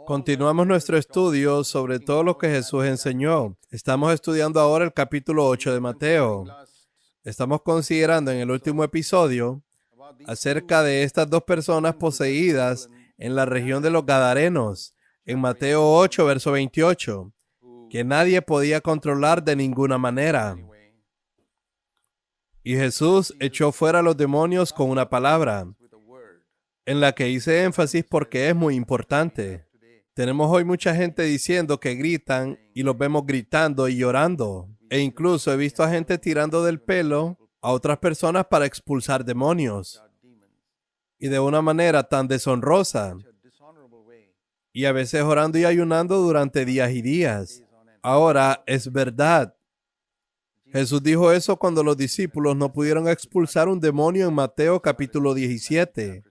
Continuamos nuestro estudio sobre todo lo que Jesús enseñó. Estamos estudiando ahora el capítulo 8 de Mateo. Estamos considerando en el último episodio acerca de estas dos personas poseídas en la región de los Gadarenos, en Mateo 8, verso 28, que nadie podía controlar de ninguna manera. Y Jesús echó fuera a los demonios con una palabra, en la que hice énfasis porque es muy importante. Tenemos hoy mucha gente diciendo que gritan y los vemos gritando y llorando. E incluso he visto a gente tirando del pelo a otras personas para expulsar demonios. Y de una manera tan deshonrosa. Y a veces orando y ayunando durante días y días. Ahora, es verdad. Jesús dijo eso cuando los discípulos no pudieron expulsar un demonio en Mateo capítulo 17.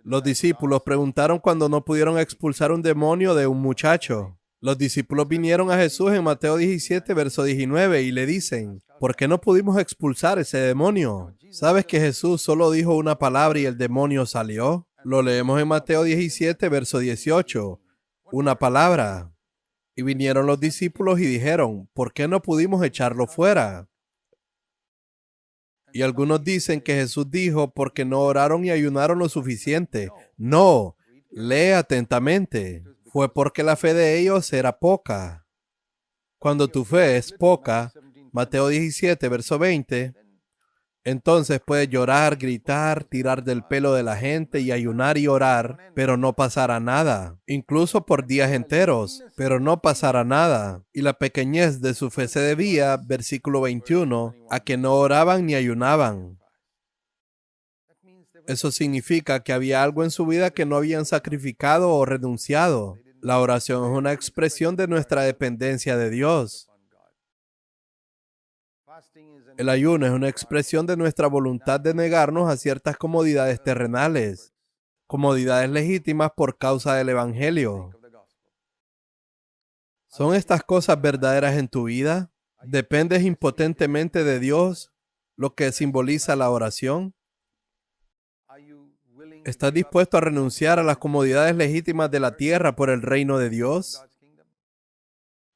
Los discípulos preguntaron cuando no pudieron expulsar un demonio de un muchacho. Los discípulos vinieron a Jesús en Mateo 17, verso 19, y le dicen, ¿por qué no pudimos expulsar ese demonio? ¿Sabes que Jesús solo dijo una palabra y el demonio salió? Lo leemos en Mateo 17, verso 18. Una palabra. Y vinieron los discípulos y dijeron, ¿por qué no pudimos echarlo fuera? Y algunos dicen que Jesús dijo porque no oraron y ayunaron lo suficiente. No, lee atentamente. Fue porque la fe de ellos era poca. Cuando tu fe es poca, Mateo 17, verso 20, entonces puedes llorar, gritar, tirar del pelo de la gente y ayunar y orar, pero no pasará nada. Incluso por días enteros, pero no pasará nada. Y la pequeñez de su fe se debía, versículo 21, a que no oraban ni ayunaban. Eso significa que había algo en su vida que no habían sacrificado o renunciado. La oración es una expresión de nuestra dependencia de Dios. El ayuno es una expresión de nuestra voluntad de negarnos a ciertas comodidades terrenales, comodidades legítimas por causa del Evangelio. ¿Son estas cosas verdaderas en tu vida? ¿Dependes impotentemente de Dios, lo que simboliza la oración? ¿Estás dispuesto a renunciar a las comodidades legítimas de la tierra por el reino de Dios?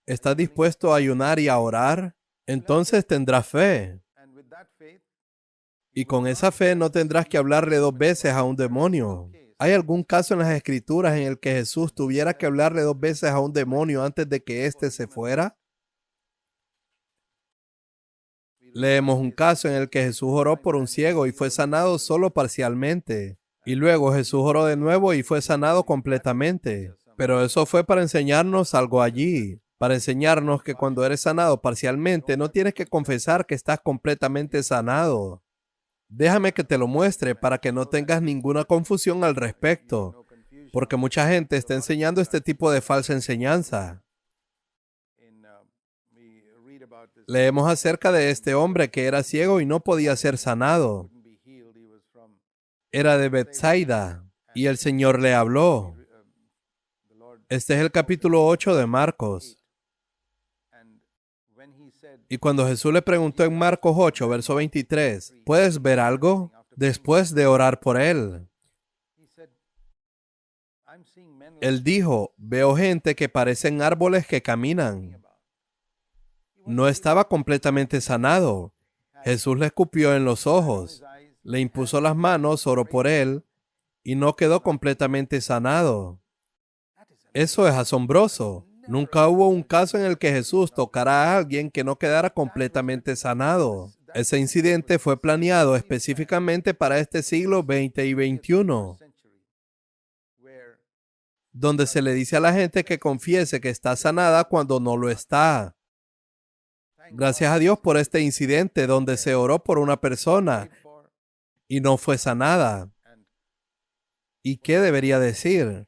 ¿Estás dispuesto a ayunar y a orar? Entonces tendrás fe. Y con esa fe no tendrás que hablarle dos veces a un demonio. ¿Hay algún caso en las Escrituras en el que Jesús tuviera que hablarle dos veces a un demonio antes de que éste se fuera? Leemos un caso en el que Jesús oró por un ciego y fue sanado solo parcialmente. Y luego Jesús oró de nuevo y fue sanado completamente. Pero eso fue para enseñarnos algo allí. Para enseñarnos que cuando eres sanado parcialmente, no tienes que confesar que estás completamente sanado. Déjame que te lo muestre para que no tengas ninguna confusión al respecto, porque mucha gente está enseñando este tipo de falsa enseñanza. Leemos acerca de este hombre que era ciego y no podía ser sanado. Era de Bethsaida y el Señor le habló. Este es el capítulo 8 de Marcos. Y cuando Jesús le preguntó en Marcos 8, verso 23, ¿puedes ver algo? Después de orar por él. Él dijo, veo gente que parecen árboles que caminan. No estaba completamente sanado. Jesús le escupió en los ojos, le impuso las manos, oró por él, y no quedó completamente sanado. Eso es asombroso. Nunca hubo un caso en el que Jesús tocara a alguien que no quedara completamente sanado. Ese incidente fue planeado específicamente para este siglo XX y XXI, donde se le dice a la gente que confiese que está sanada cuando no lo está. Gracias a Dios por este incidente donde se oró por una persona y no fue sanada. ¿Y qué debería decir?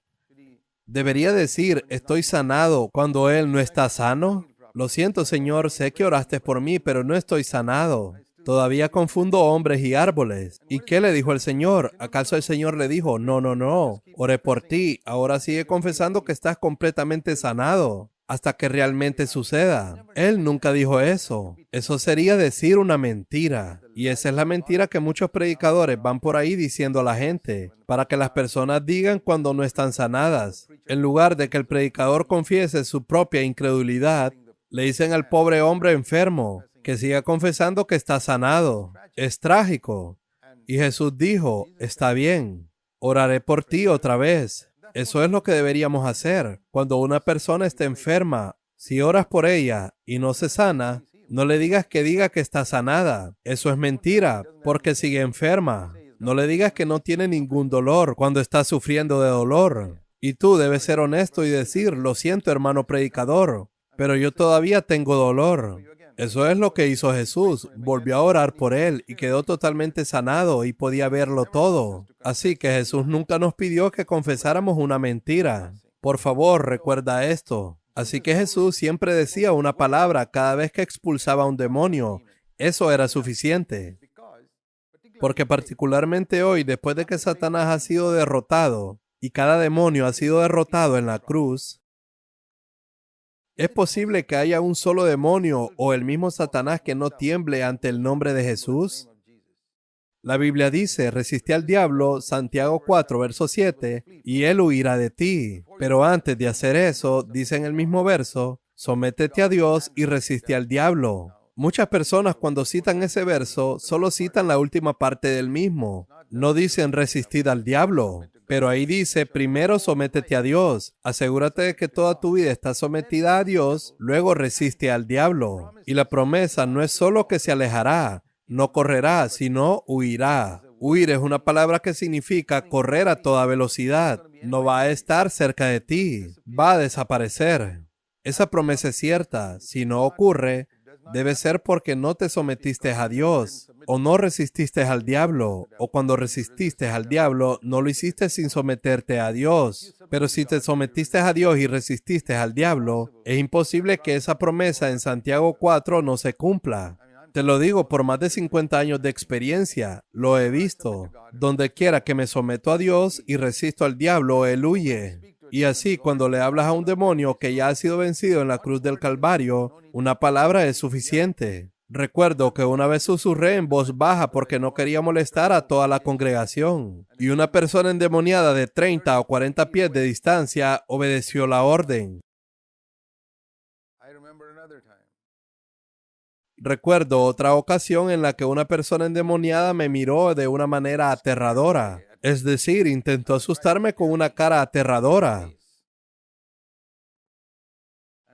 ¿Debería decir, estoy sanado cuando él no está sano? Lo siento, Señor, sé que oraste por mí, pero no estoy sanado. Todavía confundo hombres y árboles. ¿Y qué le dijo el Señor? ¿Acaso el Señor le dijo, no, oré por ti, ahora sigue confesando que estás completamente sanado hasta que realmente suceda? Él nunca dijo eso. Eso sería decir una mentira. Y esa es la mentira que muchos predicadores van por ahí diciendo a la gente, para que las personas digan cuando no están sanadas. En lugar de que el predicador confiese su propia incredulidad, le dicen al pobre hombre enfermo que siga confesando que está sanado. Es trágico. Y Jesús dijo, está bien, oraré por ti otra vez. Eso es lo que deberíamos hacer. Cuando una persona está enferma, si oras por ella y no se sana, no le digas que diga que está sanada. Eso es mentira, porque sigue enferma. No le digas que no tiene ningún dolor cuando está sufriendo de dolor. Y tú debes ser honesto y decir, lo siento, hermano predicador, pero yo todavía tengo dolor. Eso es lo que hizo Jesús. Volvió a orar por él y quedó totalmente sanado y podía verlo todo. Así que Jesús nunca nos pidió que confesáramos una mentira. Por favor, recuerda esto. Así que Jesús siempre decía una palabra cada vez que expulsaba a un demonio. Eso era suficiente. Porque particularmente hoy, después de que Satanás ha sido derrotado y cada demonio ha sido derrotado en la cruz, ¿es posible que haya un solo demonio o el mismo Satanás que no tiemble ante el nombre de Jesús? La Biblia dice, resiste al diablo, Santiago 4, verso 7, y él huirá de ti. Pero antes de hacer eso, dice en el mismo verso, sométete a Dios y resiste al diablo. Muchas personas cuando citan ese verso, solo citan la última parte del mismo. No dicen resistir al diablo. Pero ahí dice, primero sométete a Dios. Asegúrate de que toda tu vida está sometida a Dios, luego resiste al diablo. Y la promesa no es solo que se alejará, no correrá, sino huirá. Huir es una palabra que significa correr a toda velocidad. No va a estar cerca de ti, va a desaparecer. Esa promesa es cierta. Si no ocurre, debe ser porque no te sometiste a Dios, o no resististe al diablo, o cuando resististe al diablo, no lo hiciste sin someterte a Dios. Pero si te sometiste a Dios y resististe al diablo, es imposible que esa promesa en Santiago 4 no se cumpla. Te lo digo por más de 50 años de experiencia, lo he visto. Donde quiera que me someto a Dios y resisto al diablo, él huye. Y así, cuando le hablas a un demonio que ya ha sido vencido en la cruz del Calvario, una palabra es suficiente. Recuerdo que una vez susurré en voz baja porque no quería molestar a toda la congregación. Y una persona endemoniada de 30 o 40 pies de distancia obedeció la orden. Recuerdo otra ocasión en la que una persona endemoniada me miró de una manera aterradora. Es decir, intentó asustarme con una cara aterradora.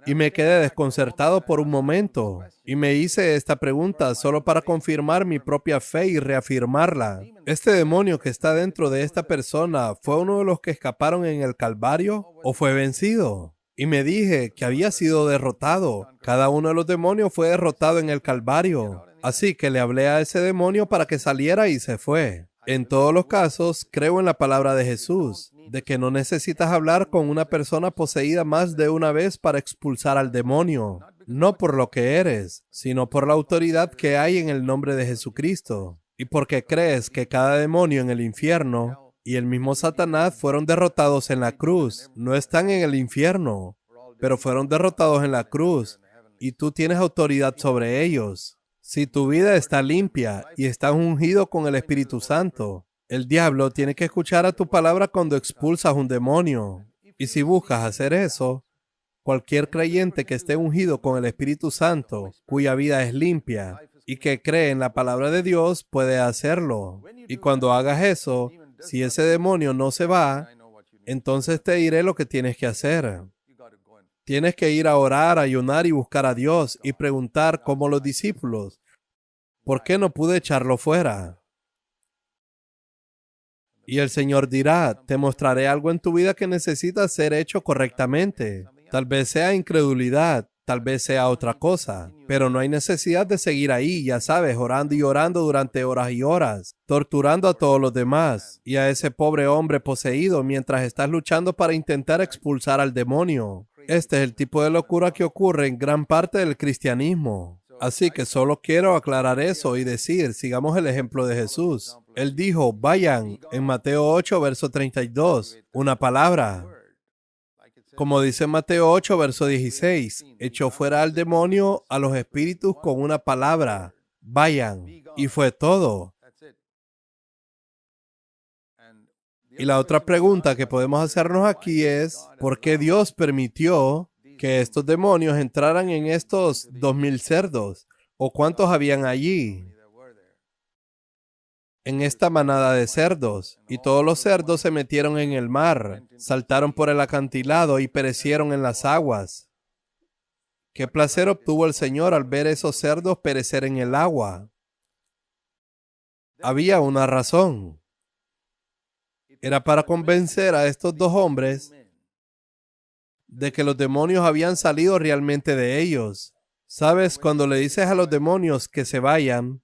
Y me quedé desconcertado por un momento. Y me hice esta pregunta solo para confirmar mi propia fe y reafirmarla. ¿Este demonio que está dentro de esta persona fue uno de los que escaparon en el Calvario o fue vencido? Y me dije que había sido derrotado. Cada uno de los demonios fue derrotado en el Calvario. Así que le hablé a ese demonio para que saliera y se fue. En todos los casos, creo en la palabra de Jesús, de que no necesitas hablar con una persona poseída más de una vez para expulsar al demonio. No por lo que eres, sino por la autoridad que hay en el nombre de Jesucristo. Y porque crees que cada demonio en el infierno y el mismo Satanás fueron derrotados en la cruz. No están en el infierno, pero fueron derrotados en la cruz y tú tienes autoridad sobre ellos. Si tu vida está limpia y estás ungido con el Espíritu Santo, el diablo tiene que escuchar a tu palabra cuando expulsas un demonio. Y si buscas hacer eso, cualquier creyente que esté ungido con el Espíritu Santo, cuya vida es limpia y que cree en la palabra de Dios, puede hacerlo. Y cuando hagas eso, si ese demonio no se va, entonces te diré lo que tienes que hacer. Tienes que ir a orar, ayunar y buscar a Dios y preguntar como los discípulos, ¿por qué no pude echarlo fuera? Y el Señor dirá, te mostraré algo en tu vida que necesita ser hecho correctamente. Tal vez sea incredulidad, tal vez sea otra cosa, pero no hay necesidad de seguir ahí, ya sabes, orando y orando durante horas y horas, torturando a todos los demás y a ese pobre hombre poseído mientras estás luchando para intentar expulsar al demonio. Este es el tipo de locura que ocurre en gran parte del cristianismo. Así que solo quiero aclarar eso y decir, sigamos el ejemplo de Jesús. Él dijo, vayan, en Mateo 8, verso 32, una palabra. Como dice Mateo 8, verso 16, echó fuera al demonio a los espíritus con una palabra. vayan. Y fue todo. Y la otra pregunta que podemos hacernos aquí es, ¿por qué Dios permitió que estos demonios entraran en estos 2000 cerdos? ¿O cuántos habían allí? En esta manada de cerdos, y todos los cerdos se metieron en el mar, saltaron por el acantilado y perecieron en las aguas. ¿Qué placer obtuvo el Señor al ver esos cerdos perecer en el agua? Había una razón. Era para convencer a estos dos hombres de que los demonios habían salido realmente de ellos. ¿Sabes? Cuando le dices a los demonios que se vayan,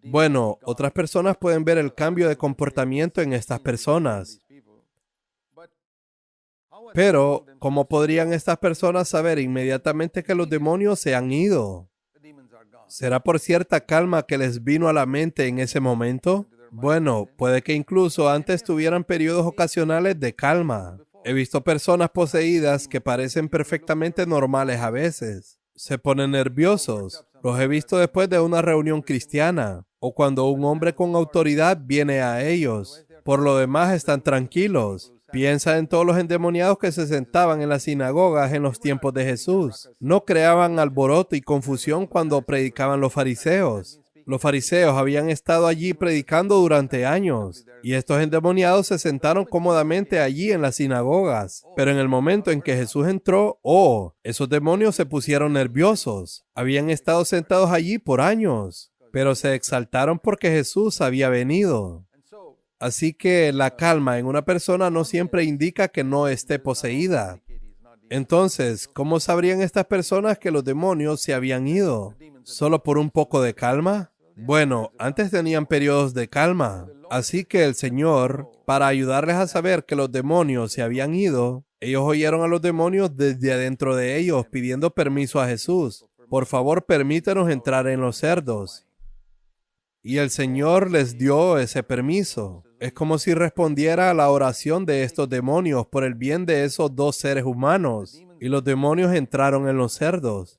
bueno, otras personas pueden ver el cambio de comportamiento en estas personas. Pero, ¿cómo podrían estas personas saber inmediatamente que los demonios se han ido? ¿Será por cierta calma que les vino a la mente en ese momento? Bueno, puede que incluso antes tuvieran periodos ocasionales de calma. He visto personas poseídas que parecen perfectamente normales a veces. Se ponen nerviosos. Los he visto después de una reunión cristiana o cuando un hombre con autoridad viene a ellos. Por lo demás están tranquilos. Piensa en todos los endemoniados que se sentaban en las sinagogas en los tiempos de Jesús. No creaban alboroto y confusión cuando predicaban los fariseos. Los fariseos habían estado allí predicando durante años, y estos endemoniados se sentaron cómodamente allí en las sinagogas. Pero en el momento en que Jesús entró, esos demonios se pusieron nerviosos. Habían estado sentados allí por años, pero se exaltaron porque Jesús había venido. Así que la calma en una persona no siempre indica que no esté poseída. Entonces, ¿cómo sabrían estas personas que los demonios se habían ido? ¿Solo por un poco de calma? Bueno, antes tenían periodos de calma. Así que el Señor, para ayudarles a saber que los demonios se habían ido, ellos oyeron a los demonios desde adentro de ellos pidiendo permiso a Jesús. Por favor, permítanos entrar en los cerdos. Y el Señor les dio ese permiso. Es como si respondiera a la oración de estos demonios por el bien de esos dos seres humanos. Y los demonios entraron en los cerdos.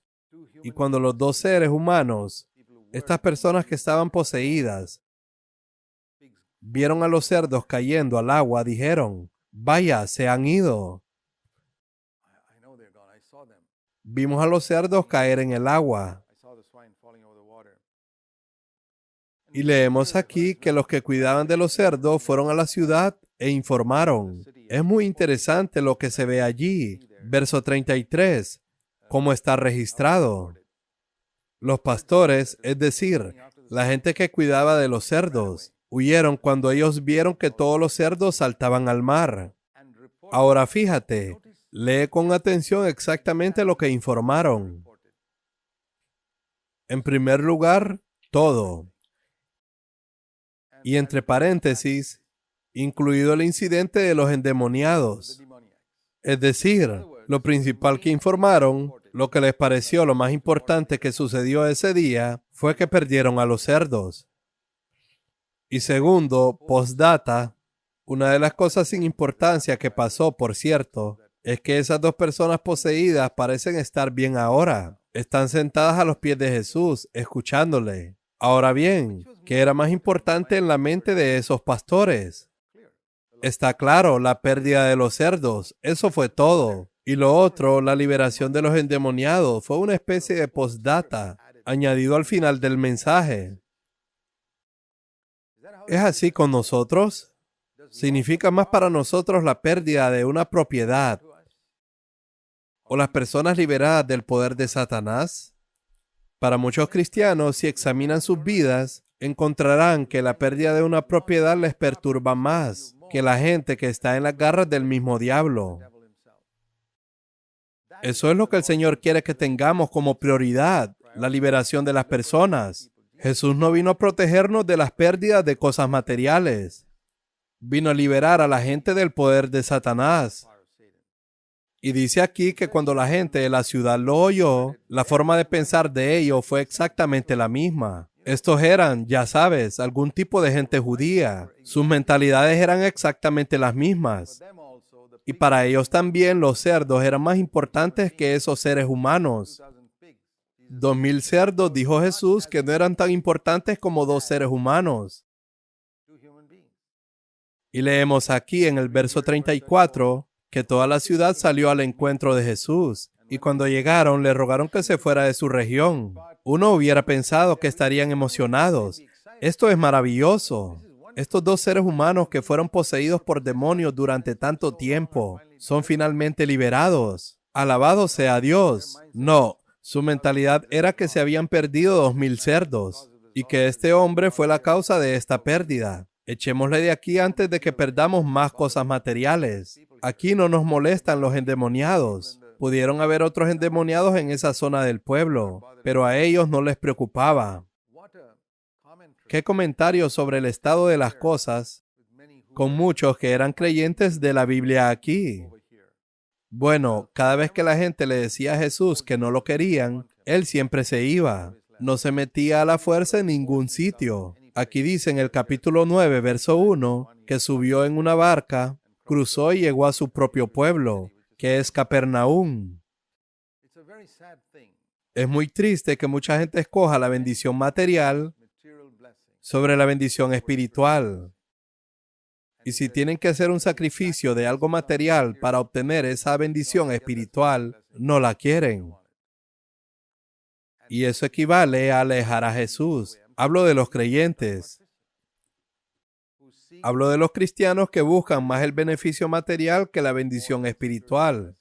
Y cuando los dos seres humanos, estas personas que estaban poseídas, vieron a los cerdos cayendo al agua, dijeron, vaya, se han ido. Vimos a los cerdos caer en el agua. Y leemos aquí que los que cuidaban de los cerdos fueron a la ciudad e informaron. Es muy interesante lo que se ve allí. Verso 33. ¿Cómo está registrado? Los pastores, es decir, la gente que cuidaba de los cerdos, huyeron cuando ellos vieron que todos los cerdos saltaban al mar. Ahora fíjate, lee con atención exactamente lo que informaron. En primer lugar, todo. Y entre paréntesis, incluido el incidente de los endemoniados. Es decir, lo principal que informaron, lo que les pareció lo más importante que sucedió ese día, fue que perdieron a los cerdos. Y segundo, postdata, una de las cosas sin importancia que pasó, por cierto, es que esas dos personas poseídas parecen estar bien ahora. Están sentadas a los pies de Jesús, escuchándole. Ahora bien, ¿qué era más importante en la mente de esos pastores? Está claro, la pérdida de los cerdos, eso fue todo. Y lo otro, la liberación de los endemoniados, fue una especie de postdata, añadido al final del mensaje. ¿Es así con nosotros? ¿Significa más para nosotros la pérdida de una propiedad o las personas liberadas del poder de Satanás? Para muchos cristianos, si examinan sus vidas, encontrarán que la pérdida de una propiedad les perturba más que la gente que está en las garras del mismo diablo. Eso es lo que el Señor quiere que tengamos como prioridad, la liberación de las personas. Jesús no vino a protegernos de las pérdidas de cosas materiales. Vino a liberar a la gente del poder de Satanás. Y dice aquí que cuando la gente de la ciudad lo oyó, la forma de pensar de ellos fue exactamente la misma. Estos eran, ya sabes, algún tipo de gente judía. Sus mentalidades eran exactamente las mismas. Y para ellos también los cerdos eran más importantes que esos seres humanos. 2,000 cerdos, dijo Jesús, que no eran tan importantes como 2 seres humanos. Y leemos aquí en el verso 34 que toda la ciudad salió al encuentro de Jesús, y cuando llegaron le rogaron que se fuera de su región. Uno hubiera pensado que estarían emocionados. Esto es maravilloso. Estos 2 seres humanos que fueron poseídos por demonios durante tanto tiempo son finalmente liberados. Alabado sea Dios. No, su mentalidad era que se habían perdido 2,000 cerdos y que este hombre fue la causa de esta pérdida. Echémosle de aquí antes de que perdamos más cosas materiales. Aquí no nos molestan los endemoniados. Pudieron haber otros endemoniados en esa zona del pueblo, pero a ellos no les preocupaba. ¿Qué comentario sobre el estado de las cosas con muchos que eran creyentes de la Biblia aquí? Bueno, cada vez que la gente le decía a Jesús que no lo querían, él siempre se iba. No se metía a la fuerza en ningún sitio. Aquí dice en el capítulo 9, verso 1, que subió en una barca, cruzó y llegó a su propio pueblo, que es Capernaum. Es muy triste que mucha gente escoja la bendición material sobre la bendición espiritual. Y si tienen que hacer un sacrificio de algo material para obtener esa bendición espiritual, no la quieren. Y eso equivale a alejar a Jesús. Hablo de los creyentes. Hablo de los cristianos que buscan más el beneficio material que la bendición espiritual.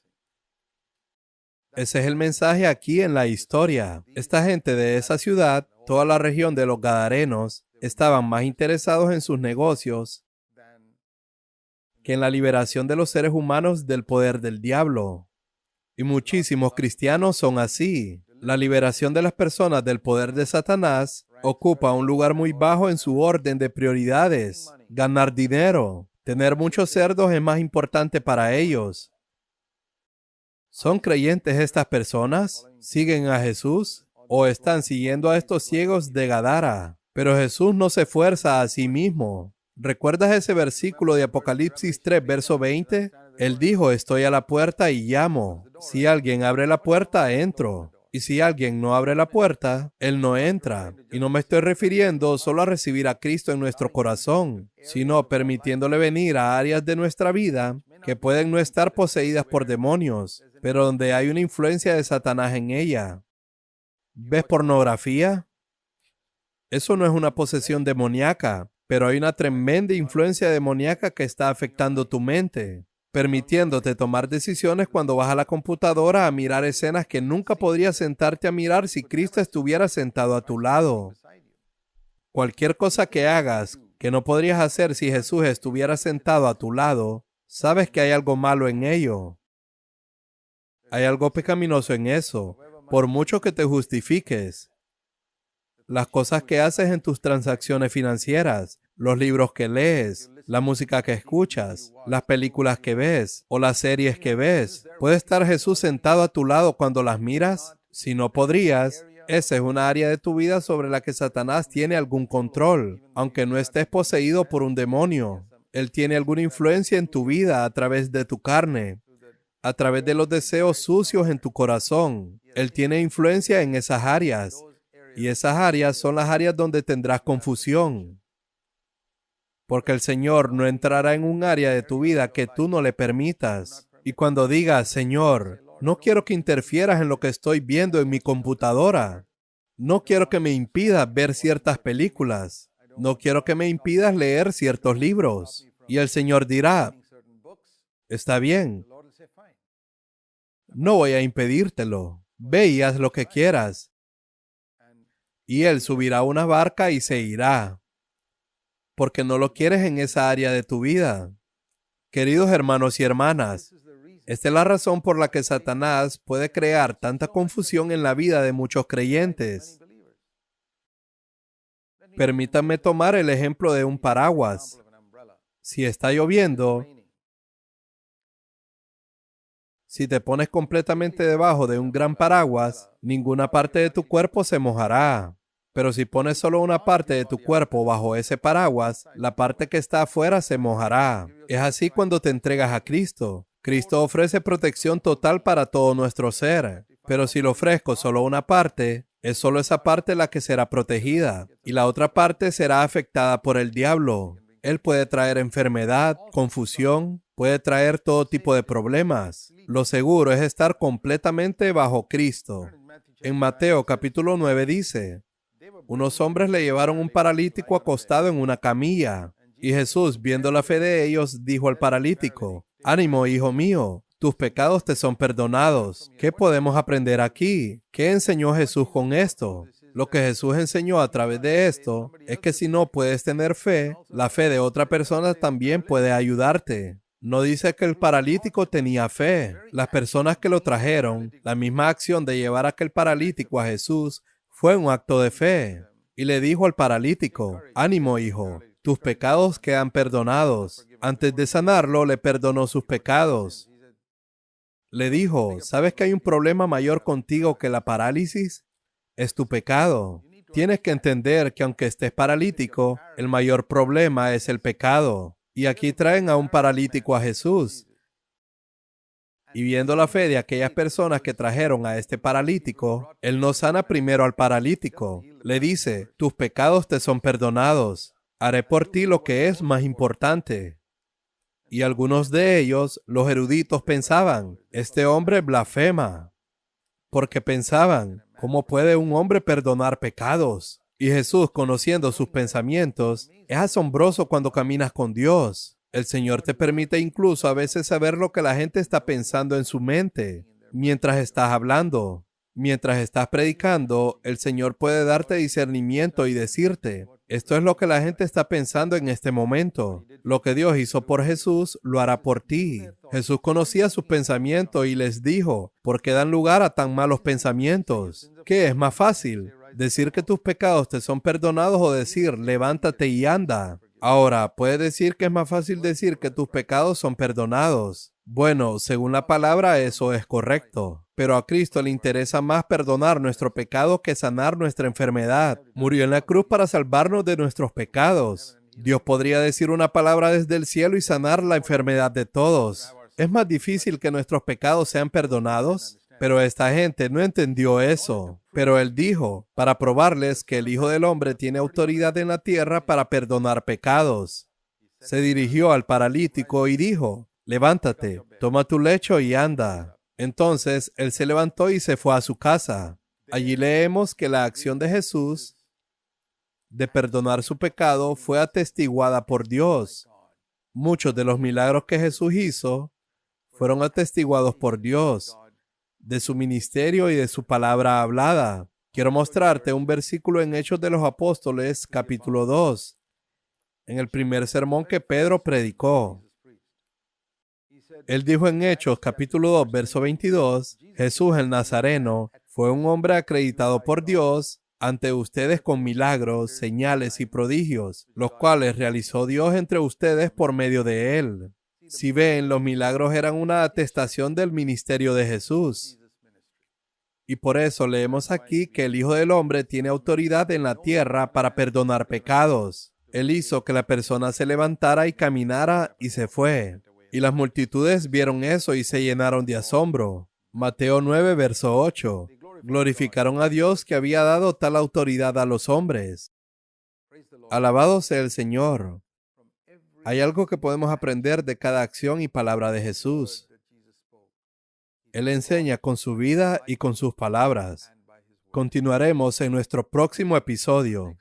Ese es el mensaje aquí en la historia. Esta gente de esa ciudad, toda la región de los Gadarenos, estaban más interesados en sus negocios que en la liberación de los seres humanos del poder del diablo. Y muchísimos cristianos son así. La liberación de las personas del poder de Satanás ocupa un lugar muy bajo en su orden de prioridades. Ganar dinero, tener muchos cerdos es más importante para ellos. ¿Son creyentes estas personas? ¿Siguen a Jesús? ¿O están siguiendo a estos ciegos de Gadara? Pero Jesús no se esfuerza a sí mismo. ¿Recuerdas ese versículo de Apocalipsis 3, verso 20? Él dijo, estoy a la puerta y llamo. Si alguien abre la puerta, entro. Y si alguien no abre la puerta, él no entra. Y no me estoy refiriendo solo a recibir a Cristo en nuestro corazón, sino permitiéndole venir a áreas de nuestra vida que pueden no estar poseídas por demonios, pero donde hay una influencia de Satanás en ella. ¿Ves pornografía? Eso no es una posesión demoníaca, pero hay una tremenda influencia demoníaca que está afectando tu mente, permitiéndote tomar decisiones cuando vas a la computadora a mirar escenas que nunca podrías sentarte a mirar si Cristo estuviera sentado a tu lado. Cualquier cosa que hagas que no podrías hacer si Jesús estuviera sentado a tu lado, sabes que hay algo malo en ello. Hay algo pecaminoso en eso, por mucho que te justifiques. Las cosas que haces en tus transacciones financieras, los libros que lees, la música que escuchas, las películas que ves o las series que ves. ¿Puede estar Jesús sentado a tu lado cuando las miras? Si no podrías, esa es una área de tu vida sobre la que Satanás tiene algún control, aunque no estés poseído por un demonio. Él tiene alguna influencia en tu vida a través de tu carne, a través de los deseos sucios en tu corazón. Él tiene influencia en esas áreas. Y esas áreas son las áreas donde tendrás confusión. Porque el Señor no entrará en un área de tu vida que tú no le permitas. Y cuando digas, Señor, no quiero que interfieras en lo que estoy viendo en mi computadora. No quiero que me impidas ver ciertas películas. No quiero que me impidas leer ciertos libros. Y el Señor dirá, está bien. No voy a impedírtelo. Ve y haz lo que quieras. Y él subirá a una barca y se irá, porque no lo quieres en esa área de tu vida. Queridos hermanos y hermanas, esta es la razón por la que Satanás puede crear tanta confusión en la vida de muchos creyentes. Permítanme tomar el ejemplo de un paraguas. Si está lloviendo, si te pones completamente debajo de un gran paraguas, ninguna parte de tu cuerpo se mojará. Pero si pones solo una parte de tu cuerpo bajo ese paraguas, la parte que está afuera se mojará. Es así cuando te entregas a Cristo. Cristo ofrece protección total para todo nuestro ser. Pero si le ofrezco solo una parte, es solo esa parte la que será protegida y la otra parte será afectada por el diablo. Él puede traer enfermedad, confusión, puede traer todo tipo de problemas. Lo seguro es estar completamente bajo Cristo. En Mateo capítulo 9 dice, unos hombres le llevaron un paralítico acostado en una camilla. Y Jesús, viendo la fe de ellos, dijo al paralítico, «Ánimo, hijo mío, tus pecados te son perdonados». ¿Qué podemos aprender aquí? ¿Qué enseñó Jesús con esto? Lo que Jesús enseñó a través de esto es que si no puedes tener fe, la fe de otra persona también puede ayudarte. No dice que el paralítico tenía fe. Las personas que lo trajeron, la misma acción de llevar a aquel paralítico a Jesús, fue un acto de fe. Y le dijo al paralítico, «Ánimo, hijo, tus pecados quedan perdonados». Antes de sanarlo, le perdonó sus pecados. Le dijo, ¿sabes que hay un problema mayor contigo que la parálisis? Es tu pecado. Tienes que entender que aunque estés paralítico, el mayor problema es el pecado. Y aquí traen a un paralítico a Jesús. Y viendo la fe de aquellas personas que trajeron a este paralítico, Él no sana primero al paralítico. Le dice, tus pecados te son perdonados. Haré por ti lo que es más importante. Y algunos de ellos, los eruditos, pensaban, este hombre blasfema. Porque pensaban, ¿cómo puede un hombre perdonar pecados? Y Jesús, conociendo sus pensamientos, es asombroso cuando caminas con Dios. El Señor te permite incluso a veces saber lo que la gente está pensando en su mente mientras estás hablando. Mientras estás predicando, el Señor puede darte discernimiento y decirte, esto es lo que la gente está pensando en este momento. Lo que Dios hizo por Jesús, lo hará por ti. Jesús conocía sus pensamientos y les dijo, ¿por qué dan lugar a tan malos pensamientos? ¿Qué es más fácil? ¿Decir que tus pecados te son perdonados o decir, levántate y anda? Ahora, ¿puede decir que es más fácil decir que tus pecados son perdonados? Bueno, según la palabra eso es correcto. Pero a Cristo le interesa más perdonar nuestro pecado que sanar nuestra enfermedad. Murió en la cruz para salvarnos de nuestros pecados. Dios podría decir una palabra desde el cielo y sanar la enfermedad de todos. ¿Es más difícil que nuestros pecados sean perdonados? Pero esta gente no entendió eso. Pero Él dijo, para probarles que el Hijo del Hombre tiene autoridad en la tierra para perdonar pecados. Se dirigió al paralítico y dijo, levántate, toma tu lecho y anda. Entonces él se levantó y se fue a su casa. Allí leemos que la acción de Jesús de perdonar su pecado fue atestiguada por Dios. Muchos de los milagros que Jesús hizo fueron atestiguados por Dios, de su ministerio y de su palabra hablada. Quiero mostrarte un versículo en Hechos de los Apóstoles, capítulo 2, en el primer sermón que Pedro predicó. Él dijo en Hechos, capítulo 2, verso 22, Jesús el Nazareno fue un hombre acreditado por Dios ante ustedes con milagros, señales y prodigios, los cuales realizó Dios entre ustedes por medio de él. Si ven, los milagros eran una atestación del ministerio de Jesús. Y por eso leemos aquí que el Hijo del Hombre tiene autoridad en la tierra para perdonar pecados. Él hizo que la persona se levantara y caminara y se fue. Y las multitudes vieron eso y se llenaron de asombro. Mateo 9, verso 8. Glorificaron a Dios que había dado tal autoridad a los hombres. Alabado sea el Señor. Hay algo que podemos aprender de cada acción y palabra de Jesús. Él enseña con su vida y con sus palabras. Continuaremos en nuestro próximo episodio.